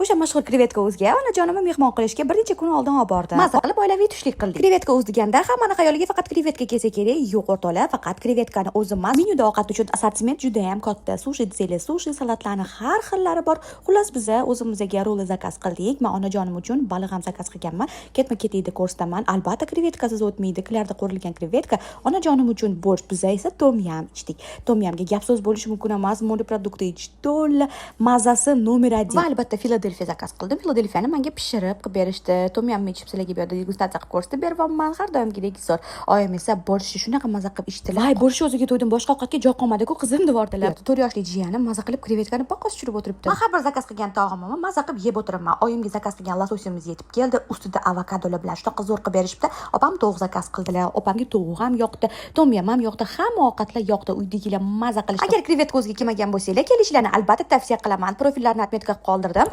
o'sha mashhur krevetka o'ziga onajonimni mehmon qilishga bir necha kun oldin olib bordim. Maza qilib oilaviy tushlik qildik. Krevetka o'z deganda hammani xayoliga faqat krevetka kelsa kerak. Yo'q o'rtoqlar, faqat krevetkani o'zi emas. Menyuda ovqat uchun assortiment juda ham katta. Sushi desanglar, sushi, salatlarning har xillari bor. Xullas biz o'zimizga roli zakaz qildik. Men onajonim uchun baliq ham zakaz qilganman. Ketma-ket edi ko'rsataman. Albatta krevetkasiz o'tmaydi. Klarda qo'rilgan krevetka. Onajonim uchun borsh, biz esa tom yam ichdik. Tom yamga gap so'z bo'lishi mumkin emas. Monoprodukt to'la mazasi nomer 1. Va albatta Filadelfiya zakaz qildim. Filadelfiyani menga pishirib qilib berishdi. Tom yamni ichib sizlarga bu yerda degustatsiya qilib ko'rsatib beryapman. Har doimgidek zo'r. Oyim esa borshni shunaqa maza qilib ichdilar. Voy, borshni o'ziga to'ydim, boshqa ovqatga joy qolmadi-ku, qizim devordilar. 4 yoshli jiyanim maza qilib krevetkani paqqos tushirib o'tiribdi. Men har bir zakaz qilgan taomimni maza qilib yeb o'tiraman. Oyimga zakaz qilgan lososimiz yetib keldi. Ustida avokadolar bilan shunaqa zo'r qilib berishibdi. Opam tovuq zakaz qildilar. Opamga tovuq ham yoqdi, tom yam ham yoqdi, hamma ovqatlar yoqdi. Uydagilar maza qilishdi. Agar krevetka o'ziga kelmagan bo'lsanglar, kelishlarni albatta tavsiya qilaman. Profillarni отметка qoldirdim.